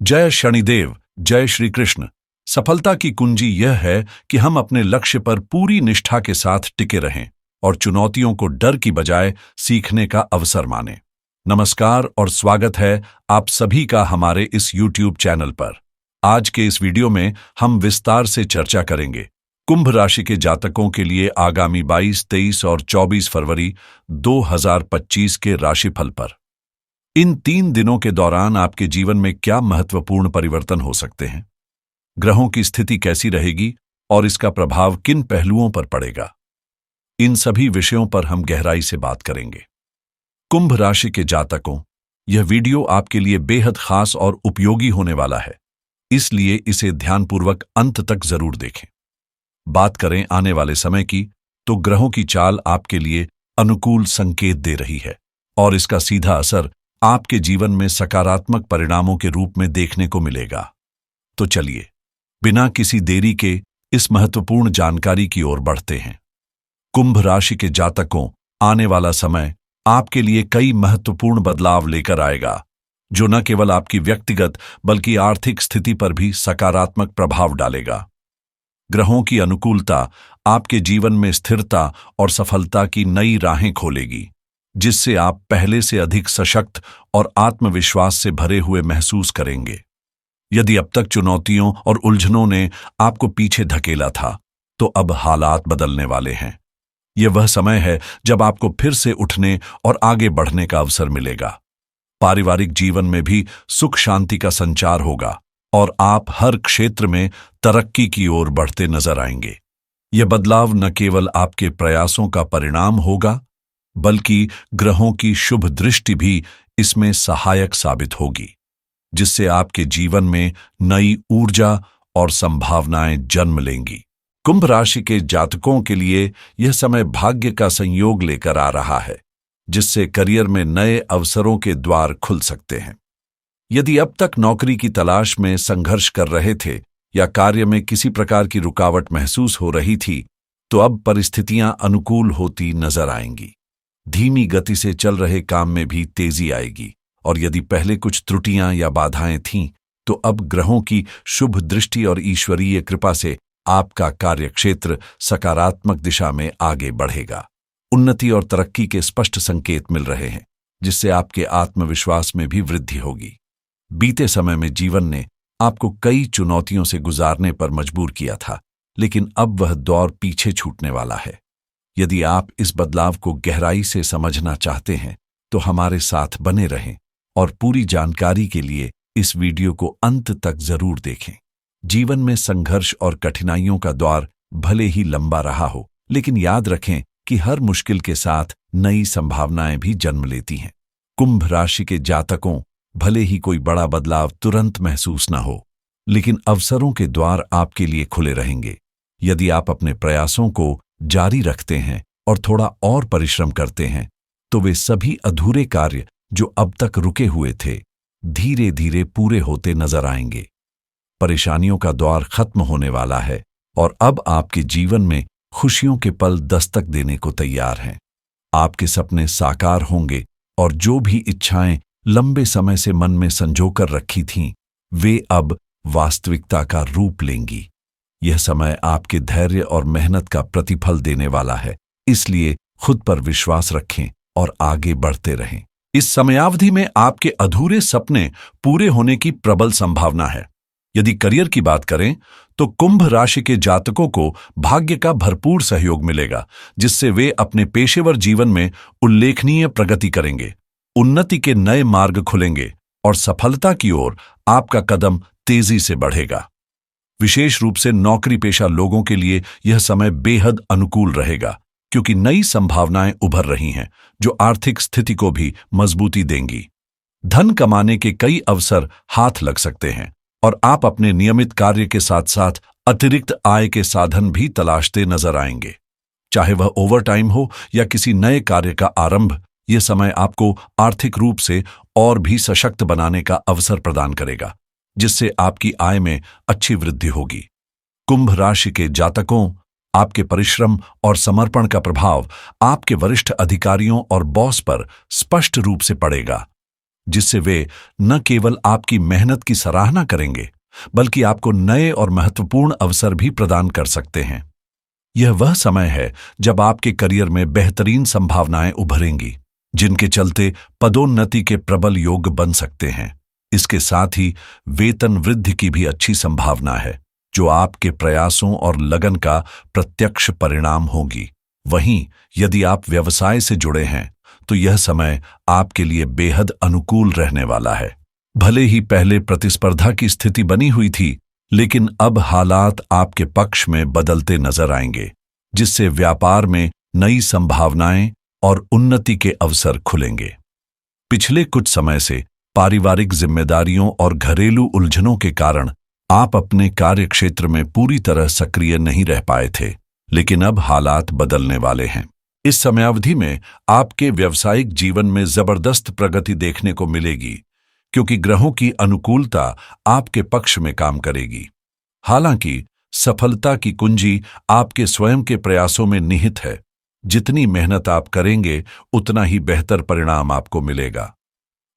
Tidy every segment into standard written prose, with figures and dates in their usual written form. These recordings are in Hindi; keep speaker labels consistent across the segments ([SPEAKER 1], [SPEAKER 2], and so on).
[SPEAKER 1] जय शनिदेव, जय श्री कृष्ण। सफलता की कुंजी यह है कि हम अपने लक्ष्य पर पूरी निष्ठा के साथ टिके रहें और चुनौतियों को डर की बजाय सीखने का अवसर मानें। नमस्कार और स्वागत है आप सभी का हमारे इस YouTube चैनल पर। आज के इस वीडियो में हम विस्तार से चर्चा करेंगे कुंभ राशि के जातकों के लिए आगामी 22, 23 और 24 फरवरी 2025 के राशिफल पर। इन 3 दिनों के दौरान आपके जीवन में क्या महत्वपूर्ण परिवर्तन हो सकते हैं, ग्रहों की स्थिति कैसी रहेगी और इसका प्रभाव किन पहलुओं पर पड़ेगा, इन सभी विषयों पर हम गहराई से बात करेंगे। कुंभ राशि के जातकों, यह वीडियो आपके लिए बेहद खास और उपयोगी होने वाला है, इसलिए इसे ध्यानपूर्वक अंत तक जरूर देखें। बात करें आने वाले समय की, तो ग्रहों की चाल आपके लिए अनुकूल संकेत दे रही है और इसका सीधा असर आपके जीवन में सकारात्मक परिणामों के रूप में देखने को मिलेगा। तो चलिए, बिना किसी देरी के इस महत्वपूर्ण जानकारी की ओर बढ़ते हैं। कुंभ राशि के जातकों, आने वाला समय आपके लिए कई महत्वपूर्ण बदलाव लेकर आएगा, जो न केवल आपकी व्यक्तिगत बल्कि आर्थिक स्थिति पर भी सकारात्मक प्रभाव डालेगा। ग्रहों की अनुकूलता आपके जीवन में स्थिरता और सफलता की नई राहें खोलेगी, जिससे आप पहले से अधिक सशक्त और आत्मविश्वास से भरे हुए महसूस करेंगे। यदि अब तक चुनौतियों और उलझनों ने आपको पीछे धकेला था, तो अब हालात बदलने वाले हैं। यह वह समय है जब आपको फिर से उठने और आगे बढ़ने का अवसर मिलेगा। पारिवारिक जीवन में भी सुख शांति का संचार होगा और आप हर क्षेत्र में तरक्की की ओर बढ़ते नजर आएंगे। यह बदलाव न केवल आपके प्रयासों का परिणाम होगा, बल्कि ग्रहों की शुभ दृष्टि भी इसमें सहायक साबित होगी, जिससे आपके जीवन में नई ऊर्जा और संभावनाएं जन्म लेंगी। कुंभ राशि के जातकों के लिए यह समय भाग्य का संयोग लेकर आ रहा है, जिससे करियर में नए अवसरों के द्वार खुल सकते हैं। यदि अब तक नौकरी की तलाश में संघर्ष कर रहे थे या कार्य में किसी प्रकार की रुकावट महसूस हो रही थी, तो अब परिस्थितियां अनुकूल होती नजर आएंगी। धीमी गति से चल रहे काम में भी तेजी आएगी और यदि पहले कुछ त्रुटियां या बाधाएं थीं, तो अब ग्रहों की शुभ दृष्टि और ईश्वरीय कृपा से आपका कार्यक्षेत्र सकारात्मक दिशा में आगे बढ़ेगा। उन्नति और तरक्की के स्पष्ट संकेत मिल रहे हैं, जिससे आपके आत्मविश्वास में भी वृद्धि होगी। बीते समय में जीवन ने आपको कई चुनौतियों से गुजारने पर मजबूर किया था, लेकिन अब वह दौर पीछे छूटने वाला है। यदि आप इस बदलाव को गहराई से समझना चाहते हैं, तो हमारे साथ बने रहें और पूरी जानकारी के लिए इस वीडियो को अंत तक जरूर देखें। जीवन में संघर्ष और कठिनाइयों का दौर भले ही लंबा रहा हो, लेकिन याद रखें कि हर मुश्किल के साथ नई संभावनाएं भी जन्म लेती हैं। कुंभ राशि के जातकों, भले ही कोई बड़ा बदलाव तुरंत महसूस न हो, लेकिन अवसरों के द्वार आपके लिए खुले रहेंगे। यदि आप अपने प्रयासों को जारी रखते हैं और थोड़ा और परिश्रम करते हैं, तो वे सभी अधूरे कार्य जो अब तक रुके हुए थे, धीरे धीरे पूरे होते नजर आएंगे। परेशानियों का दौर खत्म होने वाला है और अब आपके जीवन में खुशियों के पल दस्तक देने को तैयार हैं। आपके सपने साकार होंगे और जो भी इच्छाएं लंबे समय से मन में संजोकर रखी थीं, वे अब वास्तविकता का रूप लेंगी। यह समय आपके धैर्य और मेहनत का प्रतिफल देने वाला है, इसलिए खुद पर विश्वास रखें और आगे बढ़ते रहें। इस समयावधि में आपके अधूरे सपने पूरे होने की प्रबल संभावना है। यदि करियर की बात करें, तो कुंभ राशि के जातकों को भाग्य का भरपूर सहयोग मिलेगा, जिससे वे अपने पेशेवर जीवन में उल्लेखनीय प्रगति करेंगे। उन्नति के नए मार्ग खुलेंगे और सफलता की ओर आपका कदम तेजी से बढ़ेगा। विशेष रूप से नौकरी पेशा लोगों के लिए यह समय बेहद अनुकूल रहेगा, क्योंकि नई संभावनाएं उभर रही हैं, जो आर्थिक स्थिति को भी मजबूती देंगी। धन कमाने के कई अवसर हाथ लग सकते हैं और आप अपने नियमित कार्य के साथ साथ अतिरिक्त आय के साधन भी तलाशते नजर आएंगे। चाहे वह ओवरटाइम हो या किसी नए कार्य का आरंभ, यह समय आपको आर्थिक रूप से और भी सशक्त बनाने का अवसर प्रदान करेगा, जिससे आपकी आय में अच्छी वृद्धि होगी। कुंभ राशि के जातकों, आपके परिश्रम और समर्पण का प्रभाव आपके वरिष्ठ अधिकारियों और बॉस पर स्पष्ट रूप से पड़ेगा। जिससे वे न केवल आपकी मेहनत की सराहना करेंगे बल्कि आपको नए और महत्वपूर्ण अवसर भी प्रदान कर सकते हैं। यह वह समय है जब आपके करियर में बेहतरीन संभावनाएं उभरेंगी, जिनके चलते पदोन्नति के प्रबल योग बन सकते हैं। इसके साथ ही वेतन वृद्धि की भी अच्छी संभावना है, जो आपके प्रयासों और लगन का प्रत्यक्ष परिणाम होगी। वहीं यदि आप व्यवसाय से जुड़े हैं तो यह समय आपके लिए बेहद अनुकूल रहने वाला है। भले ही पहले प्रतिस्पर्धा की स्थिति बनी हुई थी, लेकिन अब हालात आपके पक्ष में बदलते नजर आएंगे, जिससे व्यापार में नई संभावनाएं और उन्नति के अवसर खुलेंगे। पिछले कुछ समय से पारिवारिक जिम्मेदारियों और घरेलू उलझनों के कारण आप अपने कार्यक्षेत्र में पूरी तरह सक्रिय नहीं रह पाए थे, लेकिन अब हालात बदलने वाले हैं। इस समयावधि में आपके व्यावसायिक जीवन में जबरदस्त प्रगति देखने को मिलेगी, क्योंकि ग्रहों की अनुकूलता आपके पक्ष में काम करेगी। हालांकि सफलता की कुंजी आपके स्वयं के प्रयासों में निहित है। जितनी मेहनत आप करेंगे, उतना ही बेहतर परिणाम आपको मिलेगा।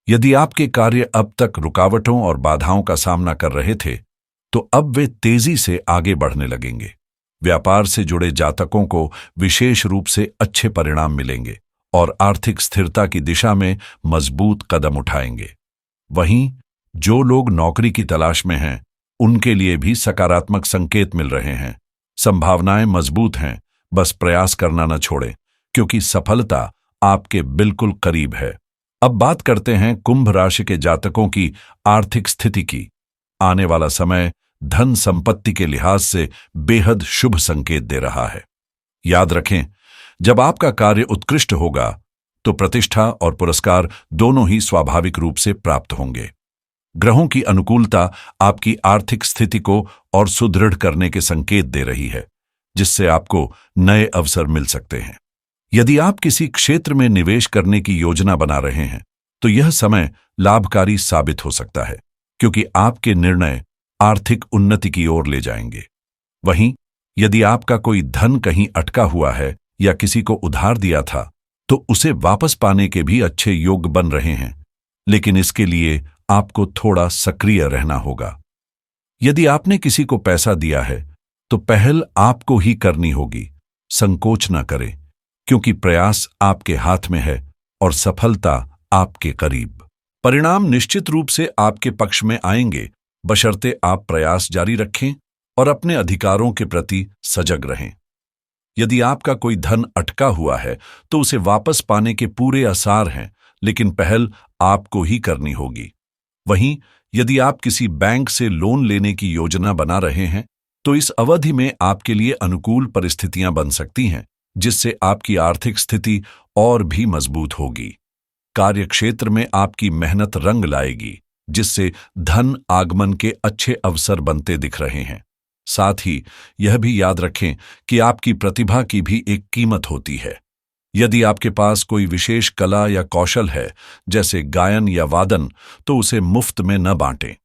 [SPEAKER 1] यदि आपके कार्य अब तक रुकावटों और बाधाओं का सामना कर रहे थे, तो अब वे तेजी से आगे बढ़ने लगेंगे। व्यापार से जुड़े जातकों को विशेष रूप से अच्छे परिणाम मिलेंगे और आर्थिक स्थिरता की दिशा में मजबूत कदम उठाएंगे। वहीं जो लोग नौकरी की तलाश में हैं, उनके लिए भी सकारात्मक संकेत मिल रहे हैं। संभावनाएं मजबूत हैं, बस प्रयास करना न छोड़ें, क्योंकि सफलता आपके बिल्कुल करीब है। अब बात करते हैं कुंभ राशि के जातकों की आर्थिक स्थिति की। आने वाला समय धन संपत्ति के लिहाज से बेहद शुभ संकेत दे रहा है। याद रखें, जब आपका कार्य उत्कृष्ट होगा तो प्रतिष्ठा और पुरस्कार दोनों ही स्वाभाविक रूप से प्राप्त होंगे। ग्रहों की अनुकूलता आपकी आर्थिक स्थिति को और सुदृढ़ करने के संकेत दे रही है, जिससे आपको नए अवसर मिल सकते हैं। यदि आप किसी क्षेत्र में निवेश करने की योजना बना रहे हैं, तो यह समय लाभकारी साबित हो सकता है, क्योंकि आपके निर्णय आर्थिक उन्नति की ओर ले जाएंगे। वहीं यदि आपका कोई धन कहीं अटका हुआ है या किसी को उधार दिया था, तो उसे वापस पाने के भी अच्छे योग बन रहे हैं, लेकिन इसके लिए आपको थोड़ा सक्रिय रहना होगा। यदि आपने किसी को पैसा दिया है, तो पहल आपको ही करनी होगी। संकोच न करें, क्योंकि प्रयास आपके हाथ में है और सफलता आपके करीब। परिणाम निश्चित रूप से आपके पक्ष में आएंगे, बशर्ते आप प्रयास जारी रखें और अपने अधिकारों के प्रति सजग रहें। यदि आपका कोई धन अटका हुआ है, तो उसे वापस पाने के पूरे आसार हैं, लेकिन पहल आपको ही करनी होगी। वहीं यदि आप किसी बैंक से लोन लेने की योजना बना रहे हैं, तो इस अवधि में आपके लिए अनुकूल परिस्थितियां बन सकती हैं, जिससे आपकी आर्थिक स्थिति और भी मजबूत होगी। कार्यक्षेत्र में आपकी मेहनत रंग लाएगी, जिससे धन आगमन के अच्छे अवसर बनते दिख रहे हैं। साथ ही यह भी याद रखें कि आपकी प्रतिभा की भी एक कीमत होती है। यदि आपके पास कोई विशेष कला या कौशल है, जैसे गायन या वादन, तो उसे मुफ्त में न बांटें।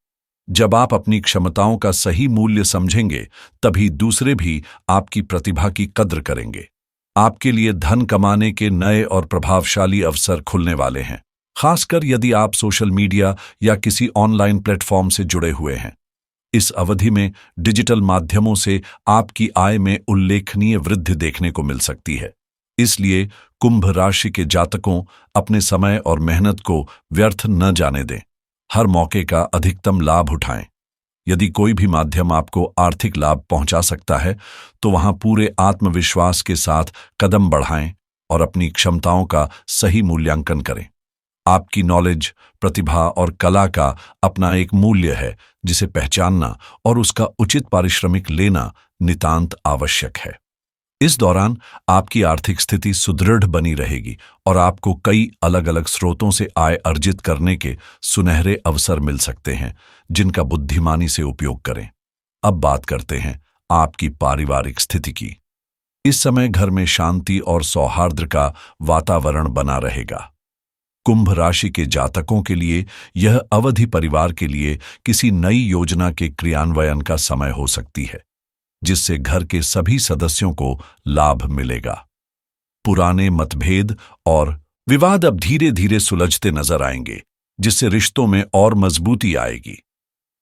[SPEAKER 1] जब आप अपनी क्षमताओं का सही मूल्य समझेंगे, तभी दूसरे भी आपकी प्रतिभा की कद्र करेंगे। आपके लिए धन कमाने के नए और प्रभावशाली अवसर खुलने वाले हैं, खासकर यदि आप सोशल मीडिया या किसी ऑनलाइन प्लेटफॉर्म से जुड़े हुए हैं। इस अवधि में डिजिटल माध्यमों से आपकी आय में उल्लेखनीय वृद्धि देखने को मिल सकती है। इसलिए कुंभ राशि के जातकों अपने समय और मेहनत को व्यर्थ न जाने दें। हर मौके का अधिकतम लाभ उठाएं। यदि कोई भी माध्यम आपको आर्थिक लाभ पहुंचा सकता है, तो वहां पूरे आत्मविश्वास के साथ कदम बढ़ाएं और अपनी क्षमताओं का सही मूल्यांकन करें। आपकी नॉलेज, प्रतिभा और कला का अपना एक मूल्य है, जिसे पहचानना और उसका उचित पारिश्रमिक लेना नितांत आवश्यक है। इस दौरान आपकी आर्थिक स्थिति सुदृढ़ बनी रहेगी और आपको कई अलग अलग स्रोतों से आय अर्जित करने के सुनहरे अवसर मिल सकते हैं, जिनका बुद्धिमानी से उपयोग करें। अब बात करते हैं आपकी पारिवारिक स्थिति की। इस समय घर में शांति और सौहार्द का वातावरण बना रहेगा। कुंभ राशि के जातकों के लिए यह अवधि परिवार के लिए किसी नई योजना के क्रियान्वयन का समय हो सकती है, जिससे घर के सभी सदस्यों को लाभ मिलेगा। पुराने मतभेद और विवाद अब धीरे धीरे सुलझते नजर आएंगे, जिससे रिश्तों में और मजबूती आएगी।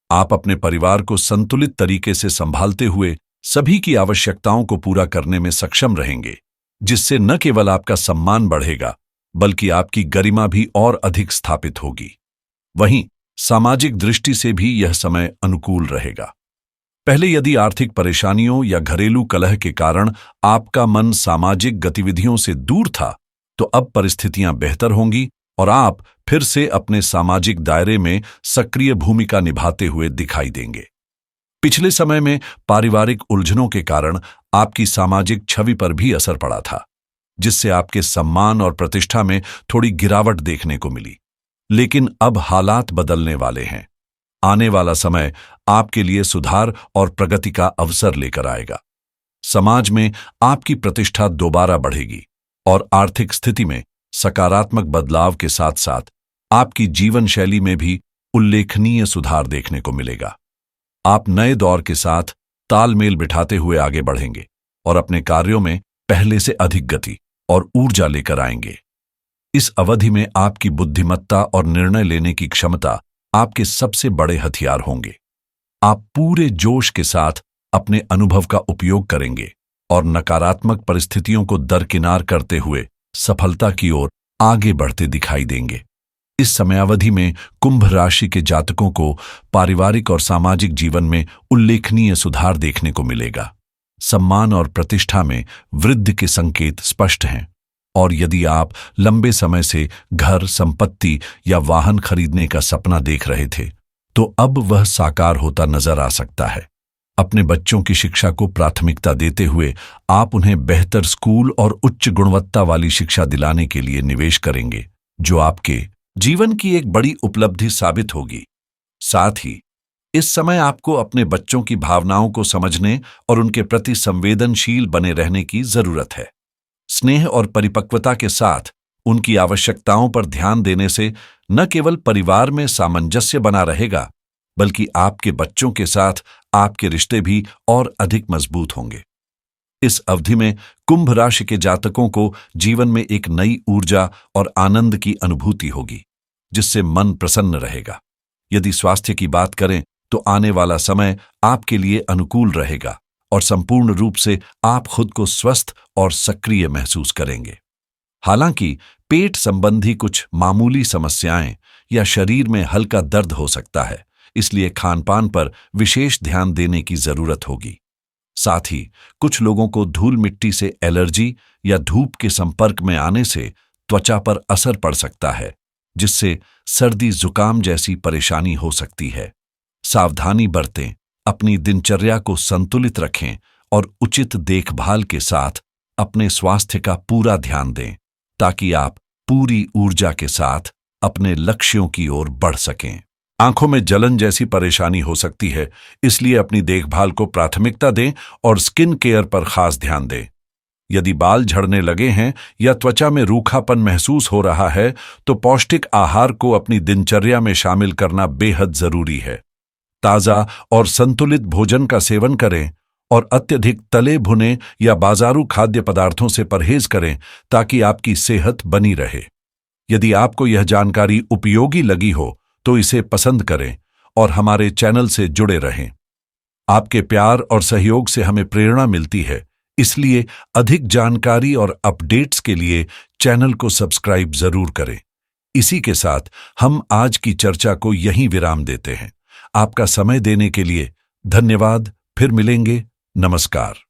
[SPEAKER 1] आप अपने परिवार को संतुलित तरीके से संभालते हुए सभी की आवश्यकताओं को पूरा करने में सक्षम रहेंगे, जिससे न केवल आपका सम्मान बढ़ेगा बल्कि आपकी गरिमा भी और अधिक स्थापित होगी। वहीं सामाजिक दृष्टि से भी यह समय अनुकूल रहेगा। पहले यदि आर्थिक परेशानियों या घरेलू कलह के कारण आपका मन सामाजिक गतिविधियों से दूर था, तो अब परिस्थितियां बेहतर होंगी और आप फिर से अपने सामाजिक दायरे में सक्रिय भूमिका निभाते हुए दिखाई देंगे। पिछले समय में पारिवारिक उलझनों के कारण आपकी सामाजिक छवि पर भी असर पड़ा था, जिससे आपके सम्मान और प्रतिष्ठा में थोड़ी गिरावट देखने को मिली। लेकिन अब हालात बदलने वाले हैं। आने वाला समय आपके लिए सुधार और प्रगति का अवसर लेकर आएगा। समाज में आपकी प्रतिष्ठा दोबारा बढ़ेगी और आर्थिक स्थिति में सकारात्मक बदलाव के साथ साथ आपकी जीवन शैली में भी उल्लेखनीय सुधार देखने को मिलेगा। आप नए दौर के साथ तालमेल बिठाते हुए आगे बढ़ेंगे और अपने कार्यों में पहले से अधिक गति और ऊर्जा लेकर आएंगे। इस अवधि में आपकी बुद्धिमत्ता और निर्णय लेने की क्षमता आपके सबसे बड़े हथियार होंगे। आप पूरे जोश के साथ अपने अनुभव का उपयोग करेंगे और नकारात्मक परिस्थितियों को दरकिनार करते हुए सफलता की ओर आगे बढ़ते दिखाई देंगे। इस समयावधि में कुंभ राशि के जातकों को पारिवारिक और सामाजिक जीवन में उल्लेखनीय सुधार देखने को मिलेगा। सम्मान और प्रतिष्ठा में वृद्धि के संकेत स्पष्ट हैं और यदि आप लंबे समय से घर, संपत्ति या वाहन खरीदने का सपना देख रहे थे, तो अब वह साकार होता नजर आ सकता है। अपने बच्चों की शिक्षा को प्राथमिकता देते हुए आप उन्हें बेहतर स्कूल और उच्च गुणवत्ता वाली शिक्षा दिलाने के लिए निवेश करेंगे, जो आपके जीवन की एक बड़ी उपलब्धि साबित होगी। साथ ही इस समय आपको अपने बच्चों की भावनाओं को समझने और उनके प्रति संवेदनशील बने रहने की जरूरत है। स्नेह और परिपक्वता के साथ उनकी आवश्यकताओं पर ध्यान देने से न केवल परिवार में सामंजस्य बना रहेगा, बल्कि आपके बच्चों के साथ आपके रिश्ते भी और अधिक मजबूत होंगे। इस अवधि में कुंभ राशि के जातकों को जीवन में एक नई ऊर्जा और आनंद की अनुभूति होगी, जिससे मन प्रसन्न रहेगा। यदि स्वास्थ्य की बात करें तो आने वाला समय आपके लिए अनुकूल रहेगा और संपूर्ण रूप से आप खुद को स्वस्थ और सक्रिय महसूस करेंगे। हालांकि पेट संबंधी कुछ मामूली समस्याएं या शरीर में हल्का दर्द हो सकता है, इसलिए खानपान पर विशेष ध्यान देने की जरूरत होगी। साथ ही कुछ लोगों को धूल मिट्टी से एलर्जी या धूप के संपर्क में आने से त्वचा पर असर पड़ सकता है, जिससे सर्दी जुकाम जैसी परेशानी हो सकती है। सावधानी बरतें, अपनी दिनचर्या को संतुलित रखें और उचित देखभाल के साथ अपने स्वास्थ्य का पूरा ध्यान दें, ताकि आप पूरी ऊर्जा के साथ अपने लक्ष्यों की ओर बढ़ सकें। आंखों में जलन जैसी परेशानी हो सकती है, इसलिए अपनी देखभाल को प्राथमिकता दें और स्किन केयर पर खास ध्यान दें। यदि बाल झड़ने लगे हैं या त्वचा में रूखापन महसूस हो रहा है, तो पौष्टिक आहार को अपनी दिनचर्या में शामिल करना बेहद जरूरी है। ताज़ा और संतुलित भोजन का सेवन करें और अत्यधिक तले भुने या बाजारू खाद्य पदार्थों से परहेज करें, ताकि आपकी सेहत बनी रहे। यदि आपको यह जानकारी उपयोगी लगी हो तो इसे पसंद करें और हमारे चैनल से जुड़े रहें। आपके प्यार और सहयोग से हमें प्रेरणा मिलती है, इसलिए अधिक जानकारी और अपडेट्स के लिए चैनल को सब्सक्राइब जरूर करें। इसी के साथ हम आज की चर्चा को यहीं विराम देते हैं। आपका समय देने के लिए धन्यवाद। फिर मिलेंगे। नमस्कार।